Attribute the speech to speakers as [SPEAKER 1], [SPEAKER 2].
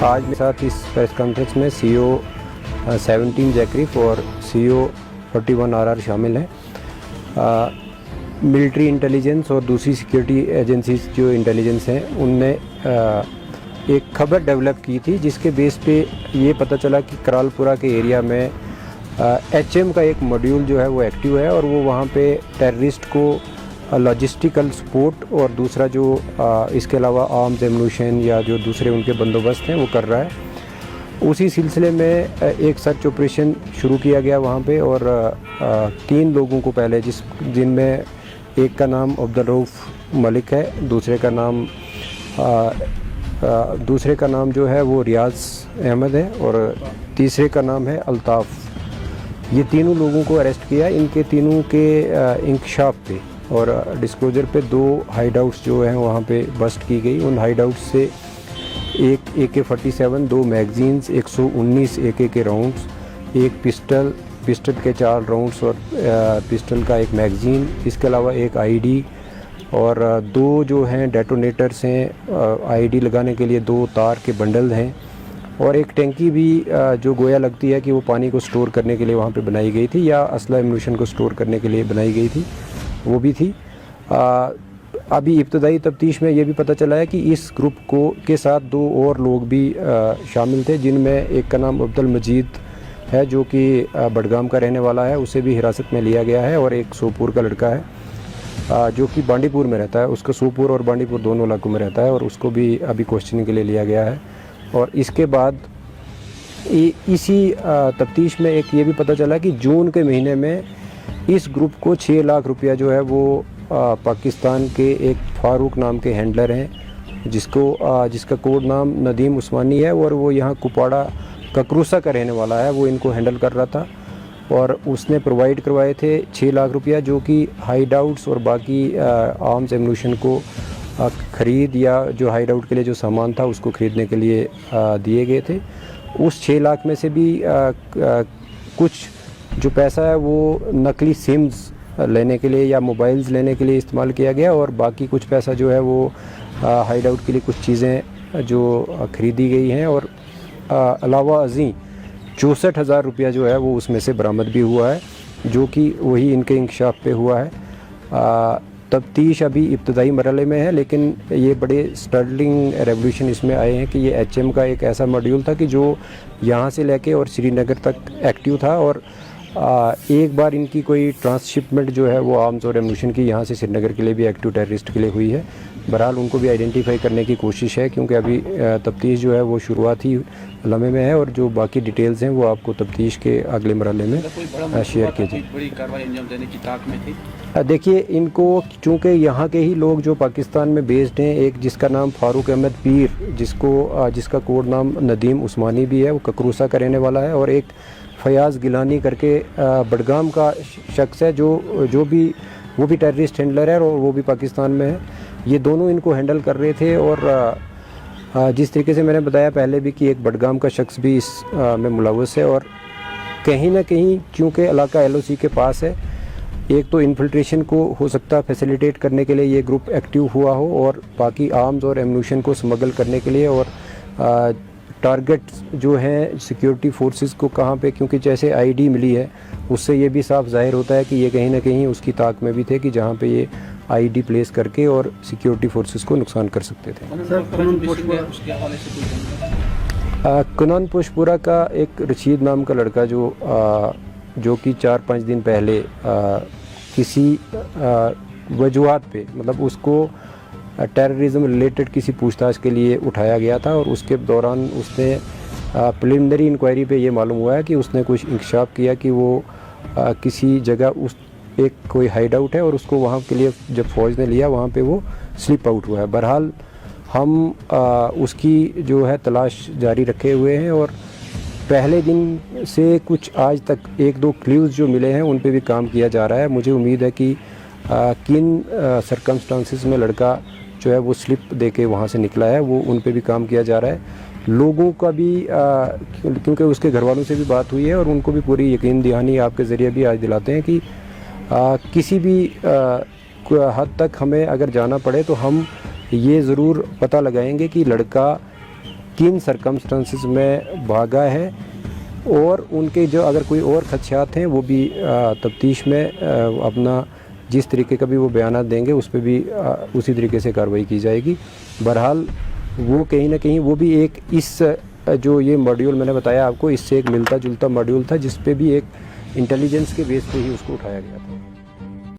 [SPEAKER 1] आज मेरे साथ इस प्रेस कॉन्फ्रेंस में CO 17 जैकरिफ और CO 41 RR शामिल हैं। मिलिट्री इंटेलिजेंस और दूसरी सिक्योरिटी एजेंसीज जो इंटेलिजेंस हैं उनने एक खबर डेवलप की थी जिसके बेस पे ये पता चला कि करालपुरा के एरिया में HM का एक मॉड्यूल जो है वो एक्टिव है और वो वहाँ पे टेररिस्ट को लॉजिस्टिकल सपोर्ट और दूसरा जो इसके अलावा आर्म्स एम्यूनिशन या जो दूसरे उनके बंदोबस्त हैं वो कर रहा है। उसी सिलसिले में एक सर्च ऑपरेशन शुरू किया गया वहाँ पे और 3 लोगों को पहले जिनमें एक का नाम अब्दुल रऊफ़ मलिक है, दूसरे का नाम जो है वो रियाज अहमद है और तीसरे का नाम है अल्ताफ़। ये तीनों लोगों को अरेस्ट किया। इनके तीनों के इंकशाफ पे और डिस्क्लोजर पे 2 हाइडआउट्स जो हैं वहाँ पे बस्ट की गई। उन हाइडआउट्स से एक AK-47, 2 मैगजीन्स, 119 AK के राउंड्स, एक पिस्टल के 4 राउंड्स और पिस्टल का एक मैगजीन, इसके अलावा एक ID और 2 जो हैं डेटोनेटर्स हैं। ID लगाने के लिए 2 तार के बंडल हैं और एक टैंकी भी जो गोया लगती है कि वो पानी को स्टोर करने के लिए वहाँ पे बनाई गई थी या असला एम्यूनिशन को स्टोर करने के लिए बनाई गई थी, वो भी थी। अभी इब्तदाई तफ्तीश में ये भी पता चला है कि इस ग्रुप के साथ 2 और लोग भी शामिल थे, जिनमें एक का नाम अब्दुल मजीद है जो कि बडगाम का रहने वाला है, उसे भी हिरासत में लिया गया है और एक सोपुर का लड़का है जो कि बांडीपुर में रहता है। उसका सोपुर और बांडीपुर दोनों इलाकों में रहता है और उसको भी अभी क्वेश्चनिंग के लिए लिया गया है। और इसके बाद इसी तफ्तीश में एक ये भी पता चला कि जून के महीने में इस ग्रुप को 6 लाख रुपया जो है वो पाकिस्तान के एक फारूक नाम के हैंडलर हैं जिसका कोड नाम नदीम उस्मानी है और वो यहाँ कुपाड़ा ककरूसा का रहने वाला है, वो इनको हैंडल कर रहा था और उसने प्रोवाइड करवाए थे 6 लाख रुपया जो कि हाइडआउट्स और बाकी आर्म्स एम्यूनिशन को ख़रीद या जो हाइडआउट के लिए जो सामान था उसको ख़रीदने के लिए दिए गए थे। उस 6 लाख में से भी कुछ जो पैसा है वो नकली सिम्स लेने के लिए या मोबाइल्स लेने के लिए इस्तेमाल किया गया और बाकी कुछ पैसा जो है वो हाइडआउट के लिए कुछ चीज़ें जो ख़रीदी गई हैं और अलावा अज़ीं 64,000 रुपया जो है वो उसमें से बरामद भी हुआ है जो कि वही इनके इंकशाफ पे हुआ है। तफ्तीश अभी इब्तदाई मरहले में है लेकिन ये बड़े स्टर्लिंग रेवोल्यूशन इसमें आए हैं कि ये HM का एक ऐसा मॉड्यूल था कि जो यहाँ से लेके और श्रीनगर तक एक्टिव था और एक बार इनकी कोई ट्रांसशिपमेंट जो है वो आर्म्स और एम्यूनिशन की यहाँ से श्रीनगर के लिए भी एक्टिव टेररिस्ट के लिए हुई है। बहरहाल उनको भी आइडेंटिफाई करने की कोशिश है क्योंकि अभी तफ्तीश जो है वो शुरुआती लम्हे में है और जो बाकी डिटेल्स हैं वो आपको तफ्तीश के अगले मरहले में शेयर कीजिए। देखिए, इनको चूँकि यहाँ के ही लोग जो पाकिस्तान में बेस्ड हैं, एक जिसका नाम फारूक अहमद पीर जिसका कोड नाम नदीम उस्मानी भी है, वो ककरूसा का रहने वाला है और एक फयाज़ गिलानी करके बडगाम का शख्स है वो भी टेररिस्ट हैंडलर है और वो भी पाकिस्तान में है। ये दोनों इनको हैंडल कर रहे थे और जिस तरीके से मैंने बताया पहले भी कि एक बडगाम का शख्स भी इस में मुलव्वस है और कहीं ना कहीं क्योंकि इलाका LOC के पास है, एक तो इन्फिल्ट्रेशन को हो सकता है फैसिलिटेट करने के लिए ये ग्रुप एक्टिव हुआ हो और बाकी आर्म्स और एम्यूनिशन को स्मगल करने के लिए और टारगेट जो हैं सिक्योरिटी फोर्सेस को कहाँ पे, क्योंकि जैसे ID मिली है उससे ये भी साफ जाहिर होता है कि ये कहीं ना कहीं उसकी ताक में भी थे कि जहाँ पे ये ID प्लेस करके और सिक्योरिटी फोर्सेस को नुकसान कर सकते थे। कुनन पोशपुरा का एक रशीद नाम का लड़का जो कि 4-5 दिन पहले किसी वजूहात पे मतलब उसको टेररिज्म रिलेटेड किसी पूछताछ के लिए उठाया गया था और उसके दौरान उसने प्रिलिमिनरी इंक्वायरी पे ये मालूम हुआ है कि उसने कुछ इंकशाफ किया कि वो किसी जगह एक कोई हाइड आउट है और उसको वहाँ के लिए जब फ़ौज ने लिया वहाँ पे वो स्लिप आउट हुआ है। बहरहाल हम उसकी जो है तलाश जारी रखे हुए हैं और पहले दिन से कुछ आज तक 1-2 क्लूज़ जो मिले हैं उन पे भी काम किया जा रहा है। मुझे उम्मीद है कि किन सर्कमस्टांसिस में लड़का जो है वो स्लिप देके वहाँ से निकला है वो उन पे भी काम किया जा रहा है। लोगों का भी क्योंकि उसके घर वालों से भी बात हुई है और उनको भी पूरी यकीन दहानी आपके ज़रिए भी आज दिलाते हैं कि किसी भी हद तक हमें अगर जाना पड़े तो हम ये ज़रूर पता लगाएंगे कि लड़का किन सरकमस्टांसिस में भागा है, और उनके जो अगर कोई और खदशात हैं वो भी तफ्तीश में अपना जिस तरीके का भी वो बयान देंगे उस पर भी उसी तरीके से कार्रवाई की जाएगी। बहरहाल वो कहीं ना कहीं वो भी एक इस जो ये मॉड्यूल मैंने बताया आपको, इससे एक मिलता जुलता मॉड्यूल था जिस पे भी एक इंटेलिजेंस के बेस पे ही उसको उठाया गया था।